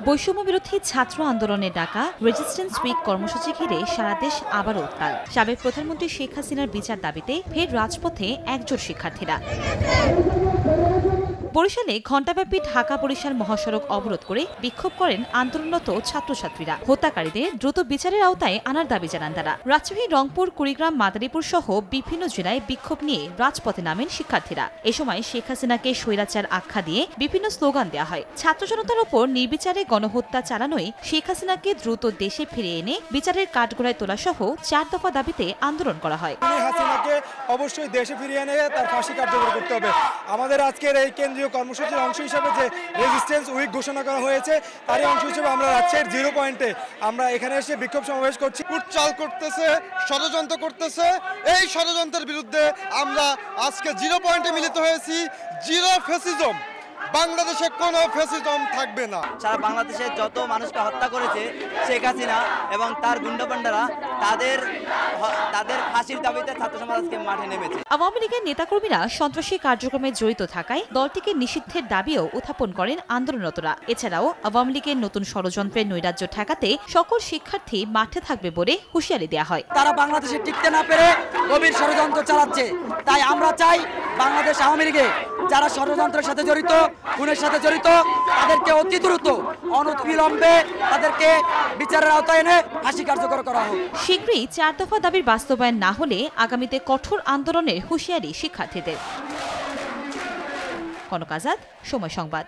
বৈষম্য বিরোধী ছাত্র আন্দোলনের ডাকা রেজিস্ট্যান্স উইক কর্মসূচি ঘিরে সারা দেশ আবারও উত্তাল। সাবেক প্রধানমন্ত্রী শেখ হাসিনার বিচার দাবিতে ফের রাজপথে একজোট শিক্ষার্থীরা। বরিশালে ঘণ্টাব্যাপী ঢাকা বরিশাল মহাসড়ক অবরোধ করে বিক্ষোভ করেন আন্দোলনরত ছাত্রছাত্রীরা। হত্যাকারীদের দ্রুত বিচারের আওতায় আনার দাবি জানান তারা। রাজশাহী, রংপুর, কুড়িগ্রাম, মাদারীপুর সহ বিভিন্ন জেলায় বিক্ষোভ নিয়ে রাজপথে নামেন শিক্ষার্থীরা। এ সময় শেখ হাসিনাকে স্বৈরাচার আখ্যা দিয়ে বিভিন্ন স্লোগান দেওয়া হয়। ছাত্র জনতার ওপর নির্বিচারে গণহত্যা চালানোই শেখ হাসিনাকে দ্রুত দেশে ফিরিয়ে এনে বিচারের কাঠগড়ায় তোলা সহ 4 দফা দাবিতে আন্দোলন করা হয়। হাসিনাকে অবশ্যই দেশে ফিরিয়ে এনে তার ফাঁসি কার্যকর করতে হবে। আমাদের আজকের এই কেন্দ্রীয় কর্মসূচির অংশ হিসেবে যে রেজিস্ট্যান্স উইক ঘোষণা করা হয়েছে তারই অংশ হিসেবে আমরা রাজশাহীর 0 পয়েন্টে আমরা এখানে এসে বিক্ষোভ সমাবেশ করছি। কুটচাল করতেছে, ষড়যন্ত্র করতেছে। এই ষড়যন্ত্রের বিরুদ্ধে আমরা আজকে 0 পয়েন্টে মিলিত হয়েছি। জিরো ফ্যাসিজম, বাংলাদেশে কোনো ফ্যাসিজম থাকবে না। সারা বাংলাদেশে যত মানুষকে হত্যা করেছে শেখ হাসিনা এবং তার গুন্ডাপান্ডারা, তাদের ফাঁসির দাবিতে ছাত্র সমাজ আজকে মাঠে নেমেছে। আওয়ামী লীগের নেতাকর্মীরা সন্ত্রাসী কার্যক্রমে জড়িত থাকায় দলটিকে নিষিদ্ধের দাবিও উত্থাপন করেন আন্দোলনরতরা। এছাড়াও আওয়ামী লীগের নতুন ষড়যন্ত্রের নৈরাজ্য ঠেকাতে সকল শিক্ষার্থী মাঠে থাকবে বলে হুঁশিয়ারি দেওয়া হয়। তারা বাংলাদেশে টিকতে না পেরে গভীর ষড়যন্ত্র চালাচ্ছে। তাই আমরা চাই বাংলাদেশ আওয়ামী লীগে যারা ষড়যন্ত্রের সাথে জড়িত, খুনের সাথে জড়িত, তাদেরকে অতি দ্রুত অনতিবিলম্বে তাদেরকে বিচারের আওতায় এনে ফাঁসি কার্যকর করা হোক। শীঘ্রই 4 দফা দাবির বাস্তবায়ন না হলে আগামীতে কঠোর আন্দোলনের হুঁশিয়ারি শিক্ষার্থীদের। কনক আজাদ, সময় সংবাদ।